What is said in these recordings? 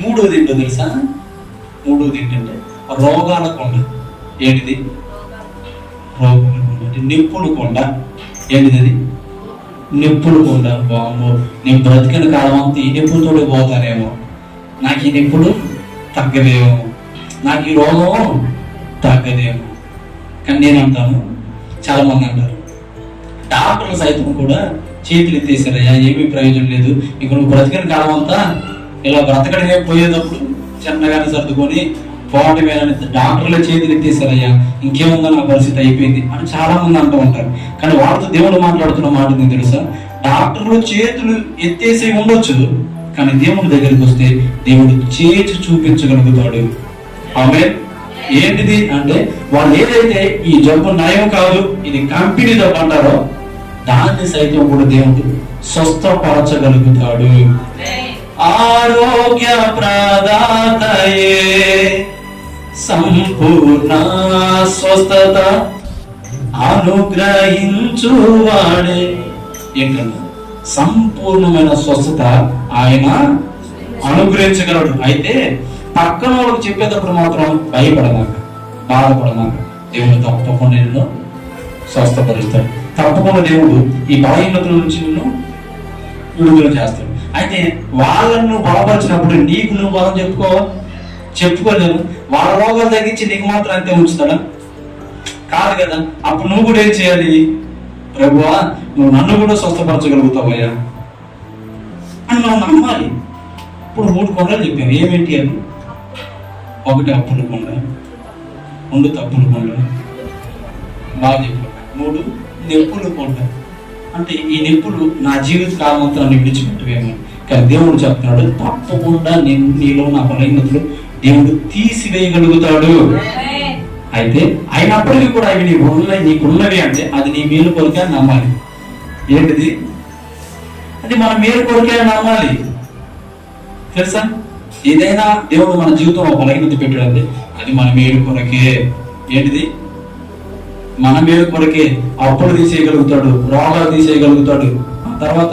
మూడోది ఏంటో తెలుసా? మూడోది ఏంటంటే రోగాల కొండ. ఏంటిది? రోగాల కొండ అంటే నిప్పులు కొండ. ఏంటిది అది? నిప్పులు కొండ. బాబు, నేను బ్రతికిన కాలం అంతా ఈ నిప్పులతోటి పోతానేమో, నాకు ఈ నిప్పులు తగ్గదేమో, నాకు ఈ రోగం తగ్గదేమో. కానీ నేను అంటాను, చాలా మంది అంటారు, డాక్టర్లు సైతం కూడా చేతులు ఎత్తేసారయ్యా, ఏమీ ప్రయోజనం లేదు, ఇక నువ్వు బ్రతికిన కాలం అంతా ఇలా బ్రతకడమే, పోయేటప్పుడు చిన్నగానే సర్దుకొని పోవటమేనని డాక్టర్ల చేతులు ఎత్తేసారయ్యా, ఇంకేముందో నా పరిస్థితి అయిపోయింది అని చాలా మంది అంటూ ఉంటారు. కానీ వాళ్ళతో దేవుడు మాట్లాడుతున్న మాట ఏంటో తెలుసా? డాక్టర్లు చేతులు ఎత్తేసి ఉండొచ్చు, కానీ దేవుడి దగ్గరికి వస్తే దేవుడు చేసి చూపించగలుగుతాడు. ఆమె ఏంటిది అంటే, వాళ్ళు ఏదైతే ఈ జబ్బు నయం కాదు, ఇది కంపెనీ జబ్బు అంటారో, దాన్ని సైతం కూడా దేవుడు స్వస్థపరచగలుగుతాడు. ఆరోగ్య ప్రదాతయే, సంపూర్ణ స్వస్థత అనుగ్రహించువాడే. ఏంటంటే సంపూర్ణమైన స్వస్థత ఆయన అనుగ్రహించగలడు. అయితే పక్కన వాళ్ళకి చెప్పేటప్పుడు మాత్రం భయపడనాక, బాధపడనాక, దేవుడు తప్పకుండా నిన్ను స్వస్థపరుస్తాడు. తప్పకుండా దేవుడు ఈ బలహీనతల నుంచి నిన్ను విడుదల చేస్తాడు. అయితే వాళ్ళను బలపరిచినప్పుడు నీకు నువ్వు బలం చెప్పుకోలేవు. వాళ్ళ రోగాలు తగ్గించి నీకు మాత్రం అంతే ఉంచుతాడా? కాదు కదా. అప్పుడు నువ్వు కూడా ఏం చేయాలి? ప్రభువా, నువ్వు నన్ను కూడా స్వస్థపరచగలుగుతావయ్యా అని మనం నమ్మాలి. ఇప్పుడు 3 కొండలు చెప్పాను. ఏమేంటి అని? 1 అప్పుల కొండ, 2 తప్పుల కొండ, బాగా చెప్పాను. 3 నెప్పుల కొండ. అంటే ఈ నెప్పులు నా జీవిత కాలం అంతా నన్ను విడిచిపెట్టవేమో, కానీ దేవుడు చెప్తున్నాడు, తప్పకుండా నీలో నా బలహీనతలు దేవుడు తీసివేయగలుగుతాడు. అయితే అయినప్పటికీ కూడా అవి నీకున్నవి అంటే అది నీ మేలు కొరకే నమ్మాలి. ఏంటిది? అది మన మేలు కొరకే నమ్మాలి. తెలుసా? ఏదైనా దేవుడు మన జీవితంలో బలహీనత పెట్టాడంటే అది మన మేలు కొరకే. ఏంటిది? మన మేలు కొరకే. అప్పులు తీసేయగలుగుతాడు, రోగాలు తీసేయగలుగుతాడు. ఆ తర్వాత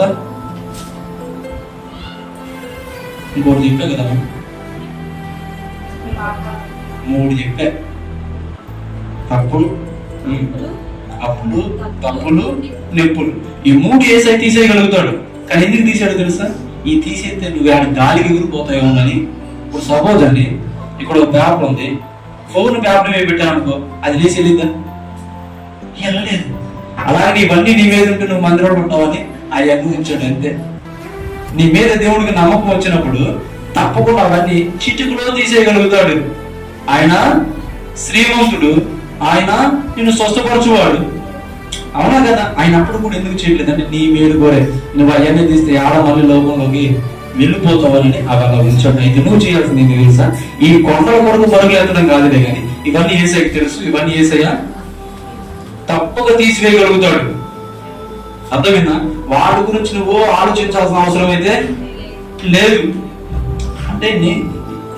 ఇంకోటి చెప్పా కదా, 3 చెప్పా. అప్పులు, తప్పులు, నెప్పులు. ఈ 3 ఏసై తీసేయగలుగుతాడు. కానీ ఎందుకు తీసాడు తెలుసా? ఈ తీసేస్తే నువ్వు గాలికి ఎగిరిపోతాయేమో అని. ఇప్పుడు సపోజ్ అండి, ఇక్కడ ఒక పేపర్ ఉంది, ఫోన్ పేపర్ మీద పెట్టాను అనుకో, అది లేచి వెళ్ళిద్దా? వెళ్ళలేదు. అలాగే ఇవన్నీ నీ మీద ఉంటే నువ్వు మందిరంలో ఉంటావని అవన్నీ ఉంచాడు అంతే. నీ మీద దేవుడికి నమ్మకం వచ్చినప్పుడు తప్పకుండా అవన్నీ చిటికలో తీసేయగలుగుతాడు. ఆయన శ్రీమంతుడు, ఆయన నిన్ను స్వస్థపరచువాడు. అవునా కదా? ఆయన అప్పుడు కూడా ఎందుకు చేయట్లేదు అంటే నీ మేలు కోరే. నువ్వు అవన్నీ తీస్తే ఆడ మళ్ళీ లోకంలోకి వెళ్ళిపోతావని అవి అలా ఉంచాడు. అయితే నువ్వు చేయాల్సింది ఏంటి తెలుసా? ఈ కొండల కొరకు పరుగులేతడం కాదులే, కానీ ఇవన్నీ ఏసైకి తెలుసు. ఇవన్నీ ఏసయ్యా తప్పక తీసివేయగలుగుతాడు. అర్థమైనా? వాడి గురించి నువ్వు ఆలోచించాల్సిన అవసరం అయితే లేదు. అంటే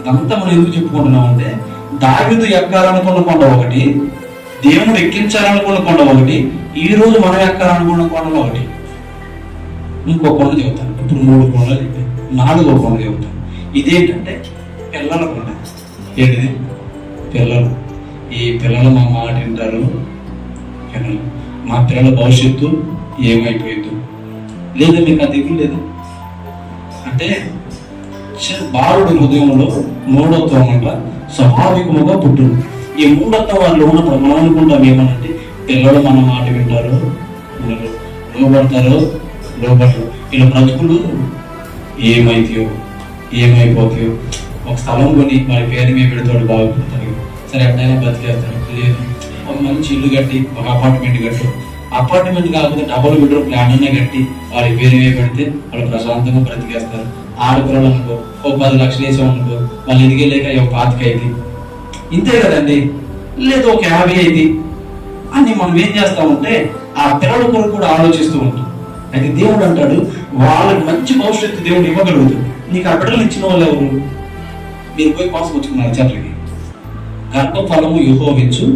ఇదంతా మనం ఎందుకు చెప్పుకుంటున్నాం అంటే, దావీదు ఎక్కాలనుకున్న కొండ ఒకటి, దేవుడు ఎక్కించాలనుకున్న కొండ ఒకటి, ఈ రోజు మనం ఎక్కాలనుకున్న కొండలు ఒకటి. ఇంకో కొండ చెబుతాను. ఇప్పుడు 3 కొండలు చెప్పాను, 4వ కొండ చెబుతాను. ఇదేంటంటే పిల్లల కొండ. ఏంటిది? పిల్లలు. ఈ పిల్లలు మా మాట వింటారు. పిల్లలు, మా పిల్లల భవిష్యత్తు ఏమైపోయిందో లేదా మీకు అది దిగులు లేదు అంటే, బాలుడి హృదయంలో మూఢత్వం వల్ల స్వాభావికముగా పుట్టును. ఈ మూఢత్వం వాళ్ళు ఉన్నప్పుడు మనం అనుకుంటాం ఏమనంటే, పిల్లలు మన మాట వింటారు, లోబడతారు, లోబడరు, వీళ్ళ బ్రతుకులు ఏమైపోతాయో. ఒక స్థలం కొని వాడి పేరు మీద పెడతాడు, బాగుపడతాడు, సరే ఎట్టయినా బ్రతికేస్తాడు. లేదు, ఒక మంచి ఇల్లు కట్టి ఒక అపార్ట్మెంట్ కట్టు, అపార్ట్మెంట్ కాకపోతే డబుల్ బెడ్రూమ్ ప్లాన్ అనే కట్టి వాడి పేరు మీద పెడితే వాళ్ళు ప్రశాంతంగా బ్రతికేస్తారు. ఆడపిల్లలు అనుకో, ఓ 10 లక్షలు వేసాం అనుకో, వాళ్ళు ఎదిగేలేక 25 అయింది. ఇంతే కదండి. లేదు ఒక 50 అయింది అని మనం ఏం చేస్తామంటే ఆ పిల్లల కొరకు కూడా ఆలోచిస్తూ ఉంటాం. అయితే దేవుడు అంటాడు, వాళ్ళకి మంచి భవిష్యత్తు దేవుడు ఇవ్వగలుగుతాడు. నీకు ఆ బిడ్డలు ఇచ్చిన వాళ్ళు ఎవరు? మీరు పోయి కోసం వచ్చుకున్నారు చెట్లకి. గర్భఫలము యెహోవావిచ్చు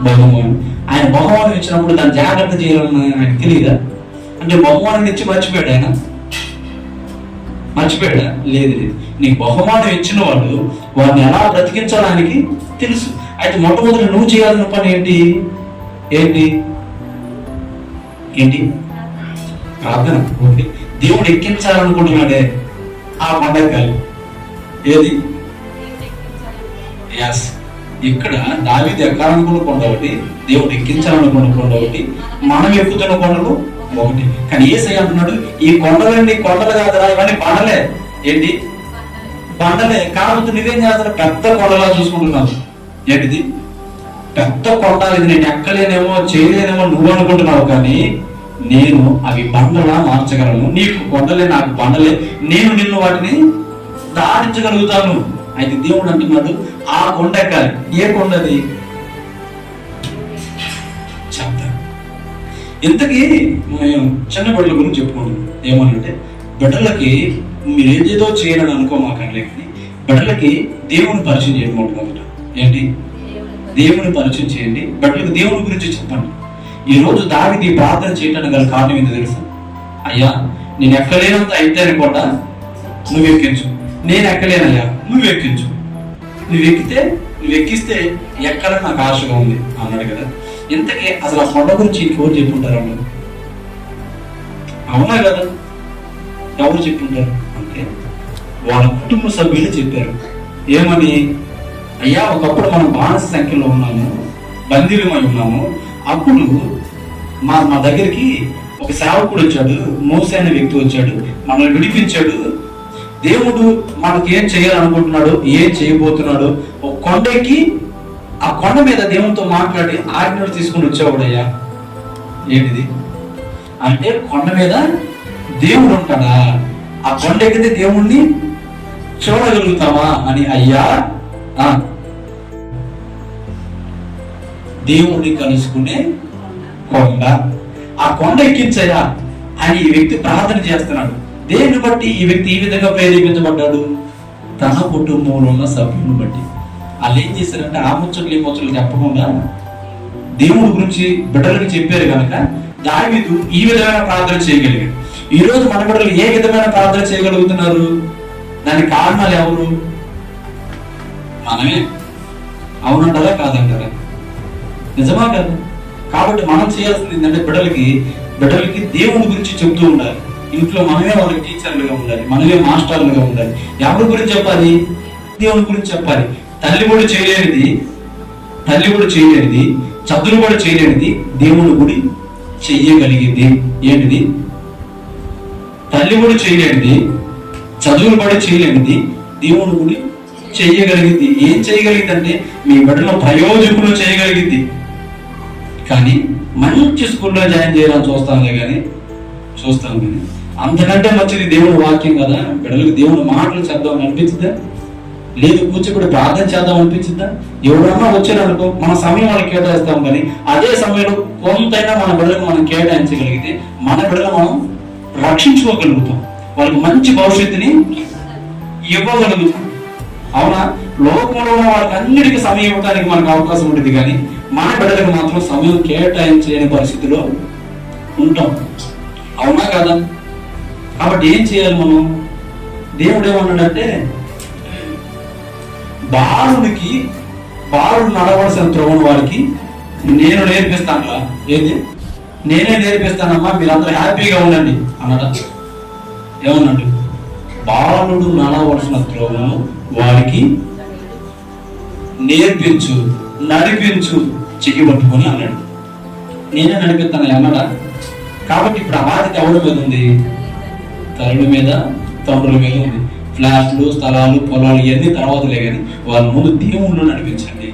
బహుమానం. ఆయన బహుమానం ఇచ్చినప్పుడు దాన్ని జాగ్రత్త చేయాలని ఆయనకు తెలియదా? అంటే బహుమానం ఇచ్చి మర్చిపోయాడు ఆయన. మర్చిపోయాడా? లేదు లేదు. నీకు బహుమానం ఇచ్చిన వాడు వాడిని ఎలా బ్రతికించడానికి తెలుసు. అయితే మొట్టమొదటి నువ్వు చేయాల్సిన పని ఏంటి ఏంటి ఏంటి? ప్రార్థన. ఓకే, దేవుడు ఎక్కించాలనుకుంటున్నాడే ఆ కొండకాయలు ఏది? ఎస్, ఇక్కడ దావీదు ఎక్కాలనుకున్న కొండ ఒకటి, దేవుడు ఎక్కించాలనుకున్న కొండ ఒకటి, మనం ఎక్కుతున్న కొండలు ఒకటి. కానీ యేసయ్య అంటున్నాడు, ఈ కొండలన్నీ కొండలు కాదురా, ఇవన్నీ బండలే. ఏంటి? బండలే. కాబట్టి నువ్వేం చేస్తావు? పెద్ద కొండలా చూసుకుంటున్నావు. ఏంటిది? పెద్ద కొండ, ఇది నేను ఎక్కలేనేమో చేయలేనేమో నువ్వు అనుకుంటున్నావు, కానీ నేను అవి బండలా మార్చగలను. నీకు కొండలే, నాకు బండలే, నేను నిన్ను వాటిని దాటించగలుగుతాను. అయితే దేవుడు అంటున్నాడు, ఆ కొండ ఎక్కాలి. ఏ కొండది చెప్తా. ఇంతకీ మేము చిన్న బిడ్డల గురించి చెప్పుకుంటాం. ఏమనంటే, బిడ్డలకి మీరు ఏదేదో చేయాలని అనుకోమాకండి, కానీ బిడ్డలకి దేవుని పరిచయం చేయడం మొట్టమొదట. ఏంటి? దేవుని పరిచయం చేయండి. బిడ్డలకు దేవుని గురించి చెప్పండి. ఈ రోజు దావీదు ప్రార్థన చేయడానికి గల కారణం ఏంటో తెలుసా? అయ్యా, నేను ఎక్కలేనంత అయితే అనుకోండా, నువ్వు ఎక్కించు. నేను ఎక్కలేనయ్యా, నువ్వు ఎక్కించు. నువ్వు ఎక్కిస్తే ఎక్కాలని నాకు ఆశగా ఉంది అన్నాడు కదా. ఇంతకీ అసలు ఆ కొండ గురించి ఇంకెవరు చెప్పుంటారు అన్నాడు? అవునా కదా? ఎవరు చెప్పుంటారు అంటే వాళ్ళ కుటుంబ సభ్యులు చెప్పారు. ఏమని? అయ్యా, ఒకప్పుడు మనం బానిస సంఖ్యలో ఉన్నాము, బందీలమై ఉన్నాము. అప్పుడు మా దగ్గరికి ఒక సేవకుడు వచ్చాడు, మోసే అనే వ్యక్తి వచ్చాడు, మనల్ని విడిపించాడు. దేవుడు మనకి ఏం చేయాలనుకుంటున్నాడు, ఏం చేయబోతున్నాడు, ఒక కొండకి ఆ కొండ మీద దేవునితో మాట్లాడి ఆజ్ఞలు తీసుకుని వచ్చేవాడయ్యా. ఏంటిది అంటే, కొండ మీద దేవుడు ఉంటాడా? ఆ కొండ ఎక్కితే దేవుణ్ణి చూడగలుగుతావా అని. అయ్యా, దేవుణ్ణి కలుసుకునే కొండ, ఆ కొండ ఎక్కించయ్యా అని ఈ వ్యక్తి ప్రార్థన చేస్తున్నాడు. దేన్ని బట్టి ఈ వ్యక్తి ఈ విధంగా ప్రేరేపించబడ్డాడు? తన కుటుంబంలో ఉన్న సభ్యులను బట్టి. వాళ్ళు ఏం చేశారంటే, ఆ ముచ్చట్లు చెప్పకుండా దేవుడి గురించి బిడ్డలకు చెప్పారు కనుక దావీదు ఈ విధమైన ప్రార్థన చేయగలిగాడు. ఈ రోజు మన బిడ్డలు ఏ విధమైన ప్రార్థన చేయగలుగుతున్నారు? దానికి కారణాలు ఎవరు? మనమే. అవునంటారా కాదంటారా? నిజమా కదా? కాబట్టి మనం చేయాల్సింది ఏంటంటే, బిడ్డలకి దేవుడి గురించి చెప్తూ ఉండాలి. ఇంట్లో మనమే వాళ్ళకి టీచర్లుగా ఉండాలి, మనమే మాస్టర్లుగా ఉండాలి. ఎవరి గురించి చెప్పాలి? దేవుని గురించి చెప్పాలి. తల్లి కూడా చేయలేనిది, చదువులు కూడా చేయలేనిది దేవుని గుడి చెయ్యగలిగింది. ఏంటిది? తల్లి కూడా చేయలేనిది, చదువులు కూడా చేయలేనిది దేవుని గుడి చెయ్యగలిగింది. ఏం చేయగలిగింది అంటే, మీ బిడ్డలో ప్రయోజకులు చేయగలిగింది. కానీ మంచి స్కూల్లో జాయిన్ చేయాలని చూస్తాను కానీ అంతకంటే మంచిది దేవుని వాక్యం కదా. బిడ్డలకు దేవుని మాటలు చేద్దామని అనిపించిందా? లేదు, కూర్చోబడి ప్రార్థన చేద్దాం అనిపించిందా? ఎవరన్నా వచ్చారనుకో, మన సమయం వాళ్ళకి కేటాయిస్తాం, కానీ అదే సమయంలో కొంతైనా మన బిడ్డలకు మనం కేటాయించగలిగితే మన బిడ్డలు మనం రక్షించుకోగలుగుతాం, వాళ్ళకి మంచి భవిష్యత్తుని ఇవ్వగలుగుతాం. అవునా? లోకంలో ఉన్న వాళ్ళకి అన్నిటికీ సమయం ఇవ్వడానికి మనకు అవకాశం ఉంటుంది, కానీ మన బిడ్డలకు మాత్రం సమయం కేటాయించలేని పరిస్థితిలో ఉంటాం. అవునా కదా? కాబట్టి ఏం చేయాలి మనం? దేవుడు ఏమన్నాడంటే, బాలుడు నడవలసిన త్రోవను వారికి నేను నేర్పిస్తాను. ఏది? నేనే నేర్పిస్తానమ్మా, మీరందరూ హ్యాపీగా ఉండండి అన్నాడా? ఏమన్నాడు? బాలుడు నడవలసిన త్రోవను వారికి నేర్పించు, నడిపించు, చెయ్యబట్టుకొని అన్నాడు. నేనే నడిపిస్తాను అన్నాడా? కాబట్టి ఇప్పుడు ఆ బాధ్యత ఎవరి మీద ఉంది? తల్లుల మీద, తండ్రుల మీద ఉంది. ఫ్లాట్లు, స్థలాలు, పొలాలు ఇవన్నీ తర్వాతలే, కానీ వాళ్ళ ముందు దేవుళ్ళు నడిపించండి.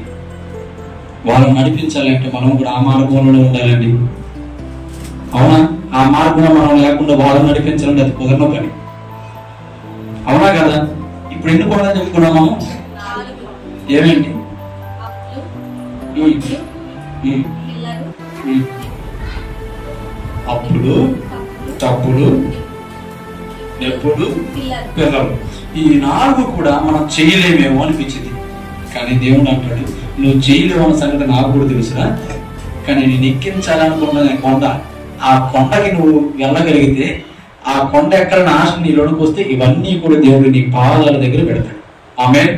వాళ్ళని నడిపించాలంటే మనం కూడా ఆ మార్గంలో ఉండాలండి. అవునా? ఆ మార్గంలో మనం లేకుండా వాళ్ళని నడిపించాలంటే అది కుదరని పని. అవునా కదా? ఇప్పుడు ఎన్ని కూడా చెప్పుకున్నాము? ఏమేంటి? అప్పుడు, తప్పుడు, ఎప్పుడు, పిల్లలు. ఈ 4 కూడా మనం చేయలేమేమో అనిపించింది. కానీ దేవుడు అంటాడు, నువ్వు చేయలేవు అన్న సంగతి నాకు కూడా తెలుసురా, కానీ నేను ఎక్కించాలనుకున్న కొండ, ఆ కొండకి నువ్వు వెళ్ళగలిగితే ఆ కొండ ఎక్కడ ఆశ నీలోనికి వస్తే ఇవన్నీ కూడా దేవుడు నీ పాదాల దగ్గర పెడతాడు. ఆమేన్.